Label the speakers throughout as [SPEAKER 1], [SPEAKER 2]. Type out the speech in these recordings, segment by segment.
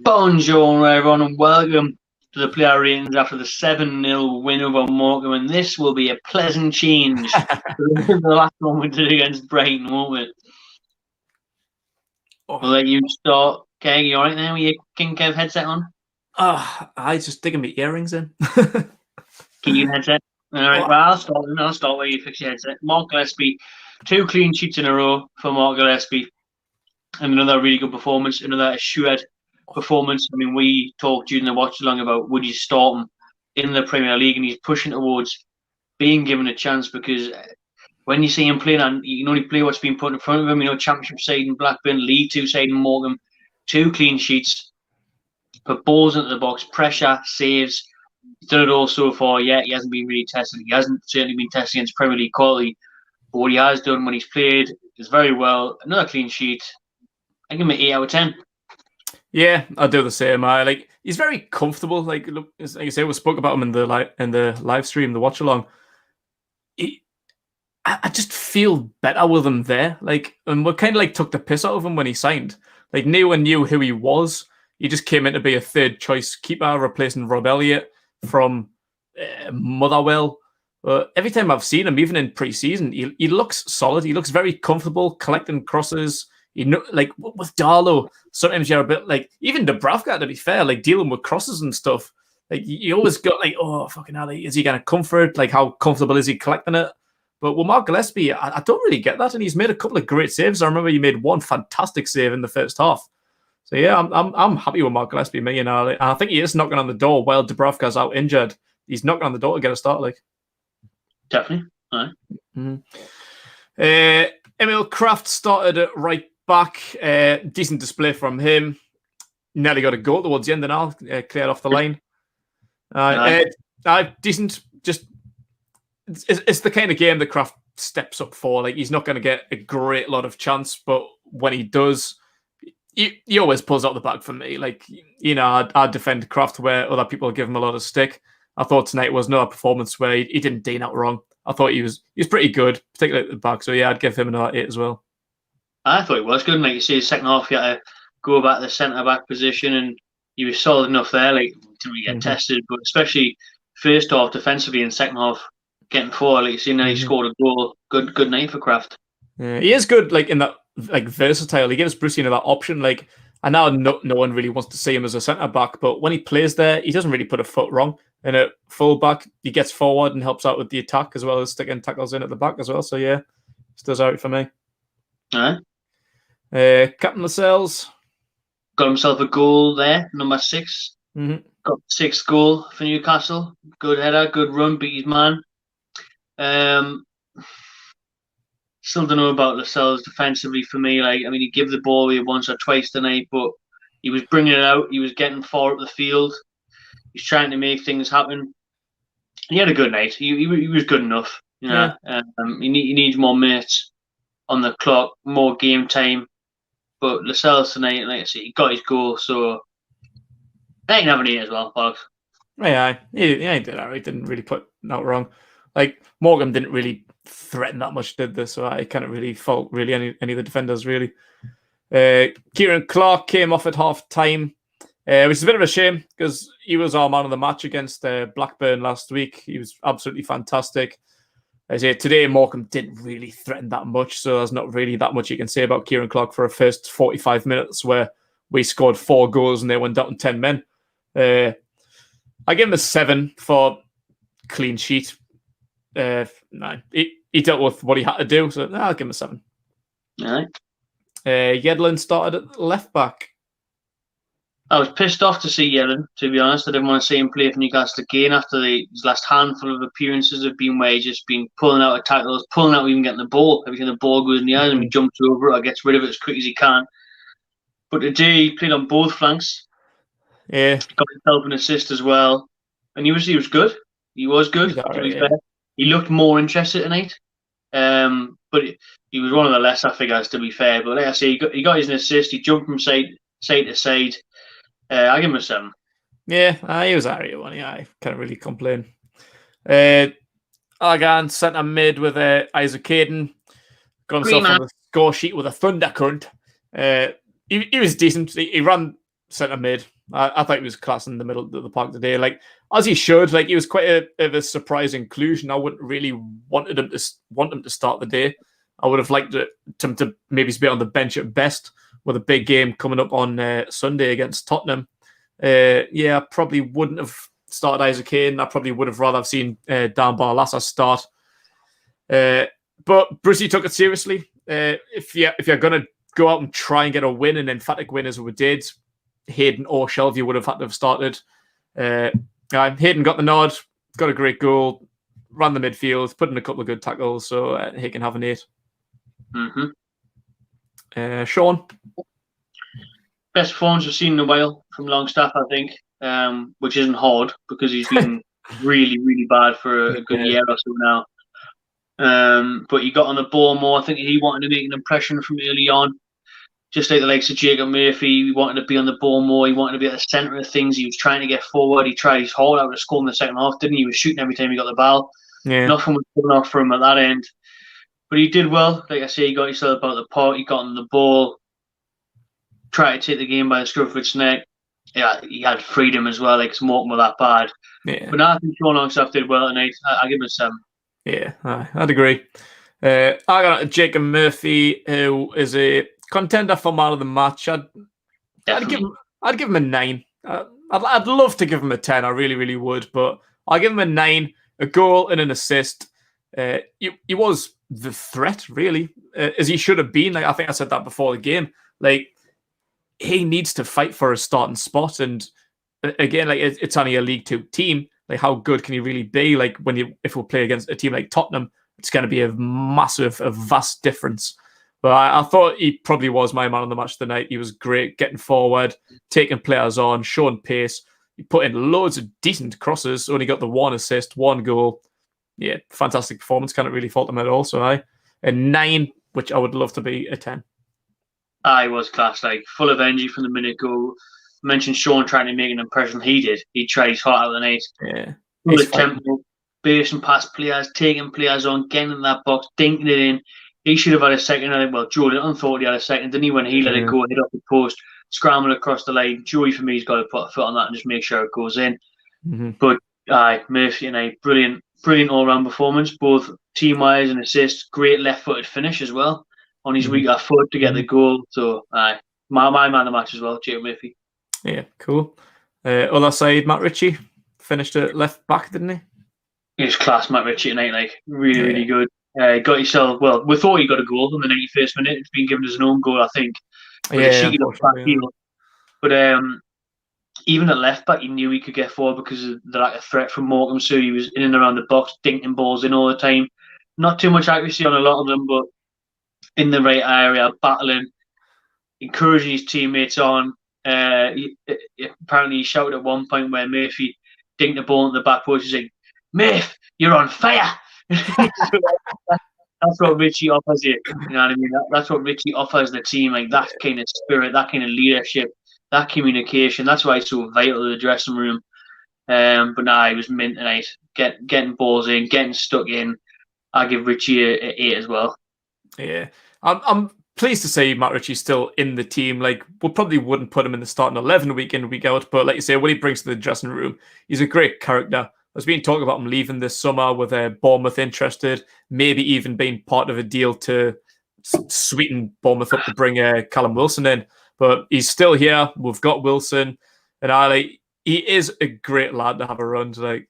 [SPEAKER 1] Bonjour, everyone, and welcome to the player ratings after the 7-0 win over Morecambe. And this will be a pleasant change to the last one we did against Brighton, won't we? We'll let you start. Okay, you all right now with your King Kev headset on?
[SPEAKER 2] I just digging my earrings in.
[SPEAKER 1] Keep your headset. All right, well, I'll start where you fix your headset. Mark Gillespie, 2 clean sheets in a row for Mark Gillespie. And another really good performance, another assured performance. I mean, we talked during the watch along about would you start him in the Premier League, and he's pushing towards being given a chance because when you see him playing, and you can only play what's been put in front of him. You know, Championship side in Blackburn, League 2 side in Morecambe, 2 clean sheets, put balls into the box, pressure, saves. He's done it all so far. Yeah, he hasn't been really tested. He hasn't certainly been tested against Premier League quality. But what he has done when he's played is very well. Another clean sheet. I give him an 8 out of 10.
[SPEAKER 2] Yeah, I do the same. He's very comfortable. Like you say, we spoke about him in the live stream, the watch along. I just feel better with him there. And we kind of took the piss out of him when he signed. No one knew who he was. He just came in to be a third choice keeper, replacing Rob Elliott from Motherwell. Every time I've seen him, even in pre-season, he looks solid. He looks very comfortable collecting crosses. With Darlow, sometimes you're a bit even Dubravka, to be fair, dealing with crosses and stuff. You always got oh fucking hell, is he going to come for it? How comfortable is he collecting it? But with Mark Gillespie, I don't really get that, and he's made a couple of great saves. I remember he made one fantastic save in the first half. So yeah, I'm happy with Mark Gillespie. And I think he is knocking on the door while Dubravka's out injured. He's knocking on the door to get a start.
[SPEAKER 1] Definitely. All right.
[SPEAKER 2] Mm-hmm. Emil Krafth started at right back. Decent display from him. Nearly got a goal towards the end and all. Cleared off the line. Decent. Just it's the kind of game that Krafth steps up for. He's not going to get a great lot of chance, but when he does, he always pulls out the bag for me. I defend Krafth where other people give him a lot of stick. I thought tonight was another performance where he didn't dean out wrong. I thought he was pretty good, particularly at the back. So yeah, I'd give him another 8 as well.
[SPEAKER 1] I thought it was good. Like you say, second half, you had to go back to the centre-back position, and he was solid enough there. Didn't really get tested, but especially first half defensively and second half getting forward. You see, now he scored a goal. Good night for Krafth.
[SPEAKER 2] Yeah, he is good. In that, versatile. He gives Brucey that option. I know no one really wants to see him as a centre-back, but when he plays there, he doesn't really put a foot wrong. And at full-back, he gets forward and helps out with the attack as well as sticking tackles in at the back as well. So yeah, still out for me.
[SPEAKER 1] All right.
[SPEAKER 2] Captain Lascelles
[SPEAKER 1] got himself a goal there, number 6. Got the 6th goal for Newcastle. Good header, good run, beat his man. Still don't know about Lascelles defensively for me. He gave the ball away once or twice tonight, but he was bringing it out. He was getting far up the field. He's trying to make things happen. He had a good night. He was good enough. He needs more minutes on the clock, more game time. But Lascelles tonight, like I say, he got his goal, so I can have an 8 as well, Box.
[SPEAKER 2] Yeah, he did all right. Didn't really put out wrong. Morecambe didn't really threaten that much, did they? So I can't really fault any of the defenders, really. Kieran Clark came off at half time, which is a bit of a shame because he was our man of the match against Blackburn last week. He was absolutely fantastic. I say today Morecambe didn't really threaten that much, so there's not really that much you can say about Kieran Clark for a first 45 minutes where we scored 4 goals and they went down 10 men. I give him a 7 for clean sheet. No, he dealt with what he had to do, so I'll give him a 7.
[SPEAKER 1] All right.
[SPEAKER 2] Yedlin started at left back.
[SPEAKER 1] I was pissed off to see Yedlin, to be honest. I didn't want to see him play for Newcastle again after his last handful of appearances have been where he's just been pulling out of tackles, pulling out even getting the ball. Every time the ball goes in the air and he jumps over it or gets rid of it as quick as he can. But today he played on both flanks.
[SPEAKER 2] Yeah.
[SPEAKER 1] Got himself an assist as well. And he was good. He was good, to be fair. He looked more interested tonight. But he was one of the lesser figures, to be fair. But like I say, he got his assist. He jumped from side to side. I give him a 7.
[SPEAKER 2] Yeah, he was alright one. Yeah, I can't really complain. Again, centre mid with Isaac Hayden. Got himself on the score sheet with a thunder current. he was decent. He ran centre mid. I thought he was class in the middle of the park today. Like, as he should. Like, he was quite a surprise inclusion. I wouldn't really want him to start the day. I would have liked him to maybe be on the bench at best with a big game coming up on Sunday against Tottenham. I probably wouldn't have started Isaac Hayden. I probably would have rather have seen Barlaser start. But Brucey took it seriously. If you're going to go out and try and get a win, an emphatic win as we did, Hayden or Shelvey would have had to have started. Hayden got the nod, got a great goal, ran the midfield, put in a couple of good tackles, so he can have an 8. Sean?
[SPEAKER 1] Best performance we've seen in a while from Longstaff, I think, which isn't hard because he's been really, really bad for a good year or so now. But he got on the ball more. I think he wanted to make an impression from early on. Just like the likes of Jacob Murphy, he wanted to be on the ball more. He wanted to be at the centre of things. He was trying to get forward. He tried his hard out to score in the second half, didn't he? He was shooting every time he got the ball.
[SPEAKER 2] Yeah.
[SPEAKER 1] Nothing was coming off for him at that end. But he did well. Like I say, he got himself about the park. He got on the ball, tried to take the game by the scruff of its neck. Yeah, he had freedom as well. Like, it's Morecambe were that bad.
[SPEAKER 2] Yeah.
[SPEAKER 1] But no, I think Sean Longstaff did well tonight. I give him a 7.
[SPEAKER 2] Yeah, I'd agree. I got Jacob Murphy, who is a contender for man of the match. I'd give him a 9. I'd love to give him a 10. I really, really would, but I'll give him a 9. A goal and an assist. He was the threat, really, as he should have been. Like, I think I said that before the game. Like, he needs to fight for a starting spot, and again, like, it's only a League 2 team. Like, how good can he really be? Like, if we play against a team like Tottenham, it's going to be a vast difference. But I thought he probably was my man of the match tonight. He was great, getting forward, taking players on, showing pace. He put in loads of decent crosses. Only got the 1 assist, 1 goal. Yeah, fantastic performance. Can't really fault him at all. So a 9, which I would love to be a 10.
[SPEAKER 1] I was class, like, full of energy from the minute go. I mentioned Sean trying to make an impression. He did. He tried his heart out of the night.
[SPEAKER 2] Yeah.
[SPEAKER 1] Full of tempo, basing past players, taking players on, getting in that box, dinking it in. He should have had a second. I think, well, Joelinton thought he had a second, didn't he, when he let it go, hit off the post, scramble across the line. Joey, for me, has got to put a foot on that and just make sure it goes in. But Murphy and brilliant all-round performance, both team-wise and assists. Great left-footed finish as well on his weaker foot to get the goal. So, my man of the match as well, Jacob Murphy.
[SPEAKER 2] Yeah, cool. Other side, Matt Ritchie finished at left back, didn't he?
[SPEAKER 1] He was class, Matt Ritchie tonight. Like, really, really good. Got himself. Well, we thought he got a goal in the 91st minute. It's been given as an own goal, I think. But even at left back, he knew he could get forward because of the lack of threat from Morecambe. So he was in and around the box, dinking balls in all the time. Not too much accuracy on a lot of them, but in the right area, battling, encouraging his teammates on. Apparently, he shouted at one point where Murphy dinked the ball in the back post. He's like, "Murph, you're on fire!" That's what Ritchie offers you. You know what I mean? That's what Ritchie offers the team. Like, that kind of spirit, that kind of leadership, that communication. That's why it's so vital to the dressing room. But nah, he was mint tonight. Getting balls in, getting stuck in. I give Ritchie an 8 as well.
[SPEAKER 2] Yeah, I'm pleased to say Matt Ritchie's still in the team. Like, we probably wouldn't put him in the starting 11 week in, week out, but like you say, what he brings to the dressing room, he's a great character. There's been talk about him leaving this summer with Bournemouth interested, maybe even being part of a deal to sweeten Bournemouth up to bring Callum Wilson in. But he's still here. We've got Wilson, and he is a great lad to have around. Like,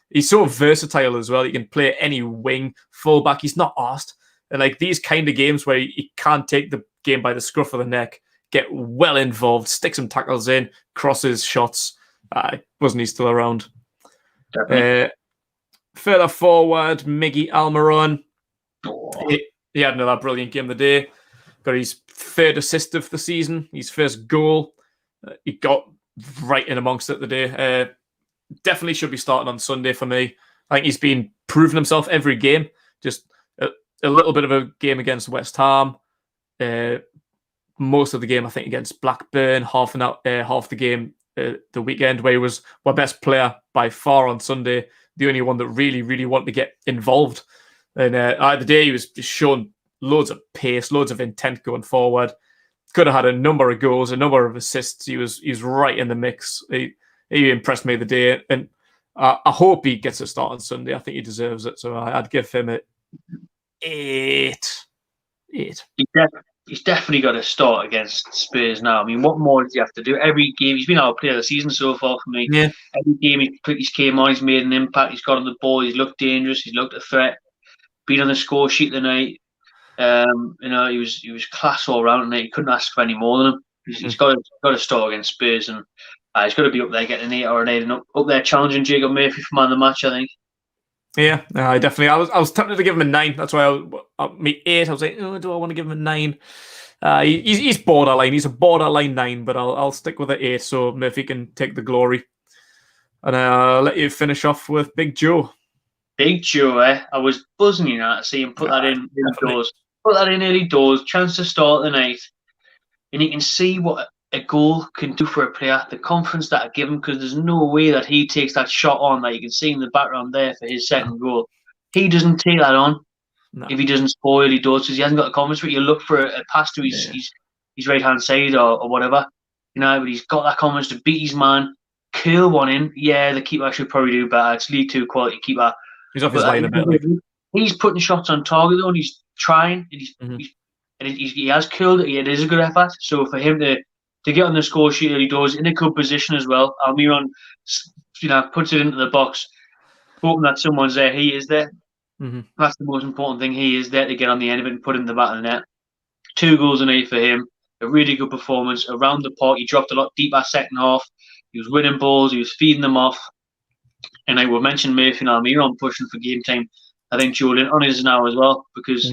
[SPEAKER 2] he's so versatile as well. He can play any wing, fullback. He's not arsed. And like, these kind of games where he can't take the game by the scruff of the neck, get well involved, stick some tackles in, crosses, shots. Wasn't he still around? Further forward, Miguel Almirón. He had another brilliant game of the day. Got his 3rd assist of the season, his first goal. He got right in amongst it today. Definitely should be starting on Sunday for me. I think he's been proving himself every game. Just a little bit of a game against West Ham. Most of the game, I think, against Blackburn. Half the game the weekend, where he was our best player by far on Sunday. The only one that really, really wanted to get involved. And the day he was just showing loads of pace, loads of intent going forward. could have had a number of goals, a number of assists. He's right in the mix. He impressed me the day, and I hope he gets a start on Sunday. I think he deserves it. So I'd give him an 8.
[SPEAKER 1] He's definitely got to start against Spurs now. I mean, what more does he have to do? Every game, he's been our player of the season so far for me.
[SPEAKER 2] Yeah.
[SPEAKER 1] Every game he's came on, he's made an impact. He's got on the ball. He's looked dangerous. He's looked a threat. Been on the score sheet tonight. He was class all round tonight. He couldn't ask for any more than him. He's got to start against Spurs, and he's got to be up there getting an 8 or an 8 and up there challenging Jacob Murphy for man of the match, I think.
[SPEAKER 2] Yeah, I definitely. I was tempted to give him a 9. That's why me 8. I was like, oh, do I want to give him a 9? He's borderline. He's a borderline 9, but I'll stick with an 8 so Murphy can take the glory. And I'll let you finish off with Big Joe.
[SPEAKER 1] Big Joe, I was buzzing to see him put that in doors. Put that in early doors. Chance to start the night, and you can see what a goal can do for a player. The confidence that I give him, because there's no way that he takes that shot on that you can see in the background there for his second goal. He doesn't take that on if he doesn't score early doors, because he hasn't got the confidence. But you look for a pass to his right hand side or whatever, but he's got that confidence to beat his man, curl one in. Yeah, the keeper should probably do better. It's League 2 quality keeper.
[SPEAKER 2] He's off his line a bit.
[SPEAKER 1] He's putting shots on target though, and he's trying, and he has curled it. It is a good effort. So for him to get on the score sheet early doors in a good position as well, Almirón, puts it into the box, hoping that someone's there. He is there. That's the most important thing. He is there to get on the end of it and put it in the back of the net. 2 goals a night for him. A really good performance around the park. He dropped a lot deeper second half. He was winning balls. He was feeding them off. And I will mention Murphy and Almirón pushing for game time. I think Joelinton is now as well, because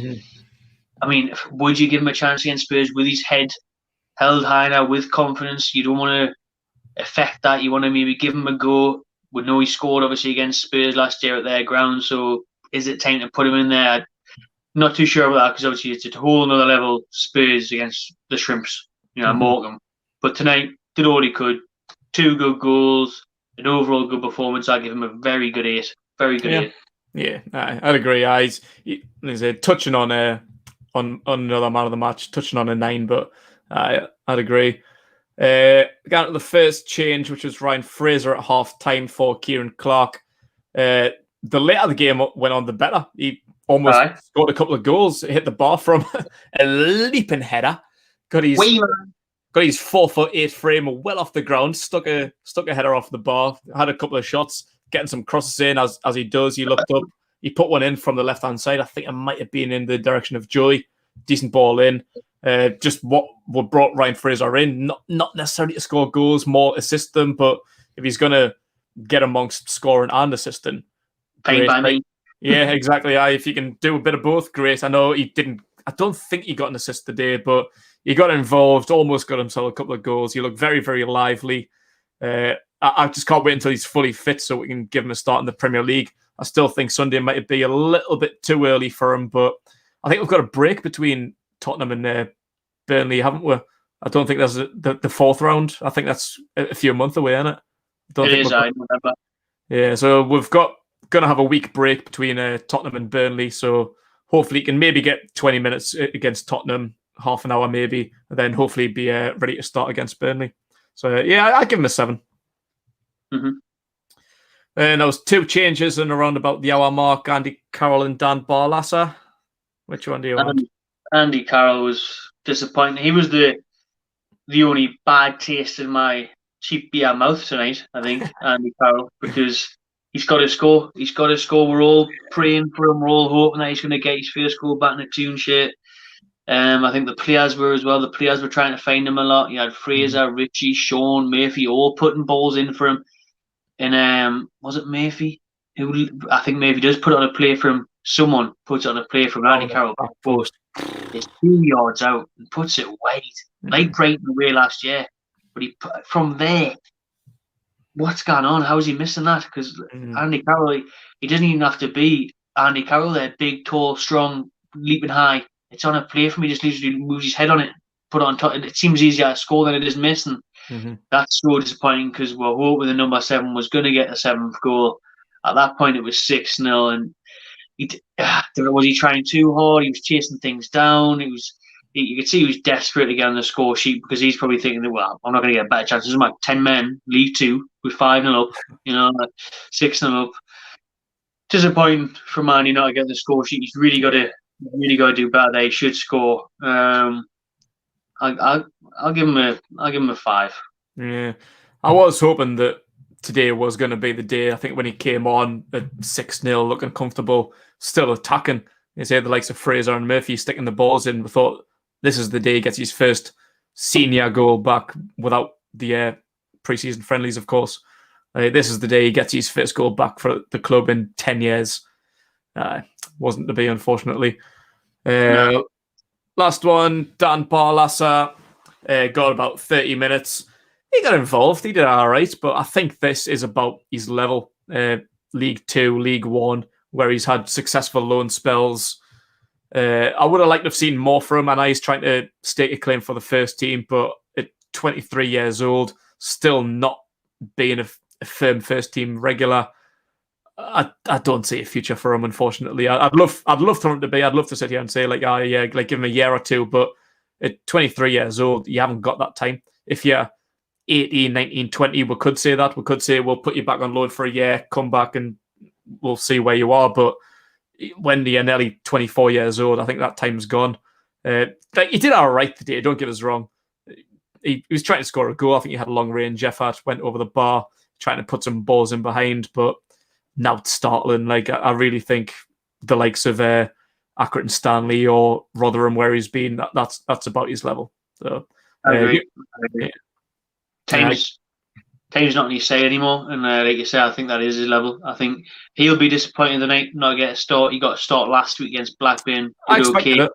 [SPEAKER 1] I mean, would you give him a chance against Spurs with his head held high now, with confidence? You don't want to affect that. You want to maybe give him a go. We know he scored obviously against Spurs last year at their ground. So is it time to put him in there? Not too sure about that, because obviously it's a whole another level. Spurs against the Shrimps, Morecambe. But tonight did all he could. 2 good goals, an overall good performance. I give him a very good 8. Very good 8.
[SPEAKER 2] Yeah, I'd agree. He's touching on another man of the match, touching on a 9, but I'd agree. Got to the first change, which was Ryan Fraser at half time for Kieran Clark. The later the game went on, the better. He almost scored a couple of goals, hit the bar from a leaping header. Got his 4'8" frame well off the ground, stuck a header off the bar, had a couple of shots, getting some crosses in as he does. He looked up, he put one in from the left hand side. I think it might have been in the direction of Joey. Decent ball in. Just what brought Ryan Fraser in, not necessarily to score goals, more assist them, but if he's gonna get amongst scoring and assisting,
[SPEAKER 1] paid by me.
[SPEAKER 2] Yeah, exactly. If you can do a bit of both, great. I know he didn't. I don't think he got an assist today, but he got involved, almost got himself a couple of goals. He looked very, very lively. I just can't wait until he's fully fit so we can give him a start in the Premier League. I still think Sunday might be a little bit too early for him, but I think we've got a break between Tottenham and Burnley, haven't we? I don't think there's the 4th round. I think that's a few months away, isn't it?
[SPEAKER 1] I remember.
[SPEAKER 2] Yeah, so we've going to have a week break between Tottenham and Burnley, so hopefully he can maybe get 20 minutes against Tottenham, half an hour maybe, and then hopefully be ready to start against Burnley. So yeah, I'd give him a 7. And there was 2 changes in around about the hour mark. Andy Carroll and Dan Barlaser. Which one do you want?
[SPEAKER 1] Andy Carroll was disappointing. He was the only bad taste in my cheap beer mouth tonight, I think, Andy Carroll, because he's got to score. He's got to score. We're all praying for him. We're all hoping that he's going to get his first goal back in a tune shirt. I think the players were as well. The players were trying to find him a lot. You had Fraser, Ritchie, Sean, Murphy, all putting balls in for him. And was it Murphy? I think Murphy does put on a play from someone. Puts on a play from Andy Carroll back post. It's 2 yards out and puts it wide, like Brighton away last year. But from there, what's going on? How is he missing that? Because Andy Carroll, he doesn't even have to be Andy Carroll there, big, tall, strong, leaping high. It's on a play from him. He just literally moves his head on it, put it on top. It seems easier to score than it is missing. That's so disappointing, because we're hoping the number 7 was going to get the 7th goal. At that point, it was 6-0, and was he trying too hard? He was chasing things down. you could see he was desperate to get on the score sheet because he's probably thinking that, well, I'm not going to get better chances. There's like 10 men, League Two, with 5-0 up, 6-0 up. Disappointing for Man not to get the score sheet. He's really got to do better there. He should score. I'll give him a 5.
[SPEAKER 2] Yeah, I was hoping that today was going to be the day. I think when he came on at 6-0, looking comfortable, still attacking. You say the likes of Fraser and Murphy sticking the balls in. We thought this is the day he gets his first senior goal back without the pre-season friendlies, of course. This is the day he gets his first goal back for the club in 10 years. Wasn't to be, unfortunately.
[SPEAKER 1] No.
[SPEAKER 2] Last one, Dan Barlaser got about 30 minutes. He got involved. He did all right, but I think this is about his level. League Two, League One, where he's had successful loan spells. I would have liked to have seen more from him. I know he's trying to stake a claim for the first team, but at 23 years old, still not being a firm first team regular. I don't see a future for him, unfortunately. I'd love for him to be. I'd love to sit here and say, like, give him a year or two, but at 23 years old, you haven't got that time. If you're 18, 19, 20, we could say that. We could say we'll put you back on loan for a year, come back and we'll see where you are. But when you're nearly 24 years old, I think that time's gone. He did all right today, don't get us wrong. He was trying to score a goal. I think he had a long-range effort, went over the bar, trying to put some balls in behind, but now it's startling. Like, I really think the likes of Accrington Stanley or Rotherham, where he's been, that's about his level. So,
[SPEAKER 1] I agree.
[SPEAKER 2] Yeah.
[SPEAKER 1] Time's not on his side anymore, and like you say, I think that is his level. I think he'll be disappointed tonight not get a start. He got a start last week against Blackburn.
[SPEAKER 2] I expected it.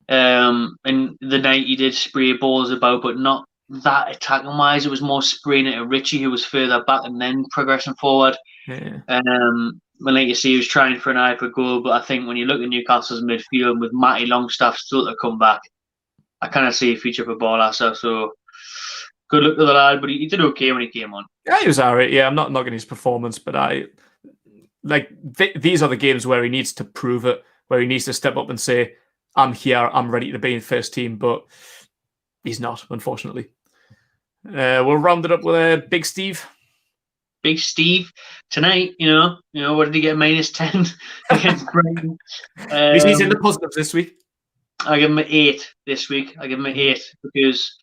[SPEAKER 1] And the night he did spray balls about, but not that attacking wise. It was more spraying it at Ritchie, who was further back and then progressing forward.
[SPEAKER 2] Yeah.
[SPEAKER 1] When, like you see, he was trying for an eye for goal, but I think when you look at Newcastle's midfield with Matty Longstaff still to come back, I kind of see a future for Barlaser. So good luck to the lad, but he did okay when he came on.
[SPEAKER 2] Yeah, he was all right. Yeah, I'm not knocking his performance, but these are the games where he needs to prove it, where he needs to step up and say, I'm here, I'm ready to be in first team, but he's not, unfortunately. We'll round it up with Big Steve.
[SPEAKER 1] Big Steve tonight, what did he get? -10 against Brighton.
[SPEAKER 2] He's in the positives this week.
[SPEAKER 1] I give him an 8 this week. I give him an 8 because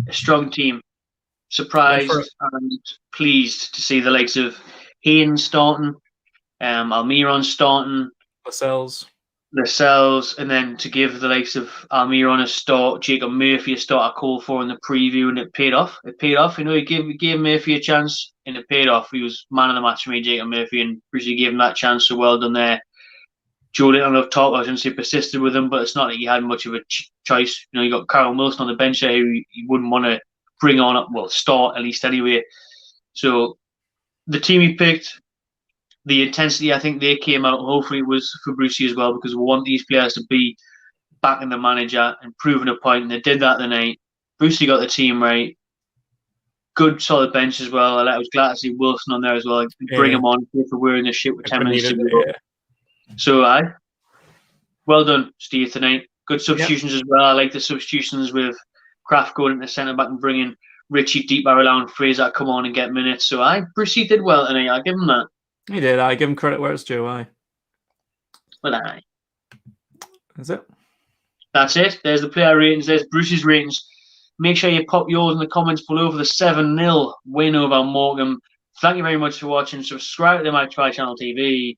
[SPEAKER 1] a strong team. Surprised and pleased to see the likes of Hayden starting, Almirón starting, Lascelles, and then to give the likes of Almirón a start, Jacob Murphy a start I called for in the preview, and it paid off. He gave Murphy a chance, and it paid off. He was man of the match for me, Jacob Murphy, and Brucey gave him that chance, so well done there. Joelinton up top, I shouldn't say persisted with him, but it's not like he had much of a choice. You got Carroll Wilson on the bench there who he wouldn't want to bring on, start at least anyway. So the team he picked, the intensity, I think they came out. Hopefully it was for Brucey as well, because we want these players to be backing the manager and proving a point, and they did that tonight. Brucey got the team right. Good solid bench as well. I was glad to see Wilson on there as well. Bring him on for wearing the shit with 10 minutes to go. Yeah. So well done, Steve, tonight. Good substitutions as well. I like the substitutions with Krafth going into centre back and bringing Ritchie deeper, allowing Fraser to come on and get minutes. So Brucey did well tonight. I give him that.
[SPEAKER 2] He did. I give him credit where it's due.
[SPEAKER 1] Well,
[SPEAKER 2] That's it.
[SPEAKER 1] That's it. There's the player ratings. There's Bruce's ratings. Make sure you pop yours in the comments below for the 7-0 win over Morecambe. Thank you very much for watching. Subscribe to the Match Channel TV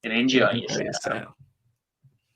[SPEAKER 1] and enjoy yourself.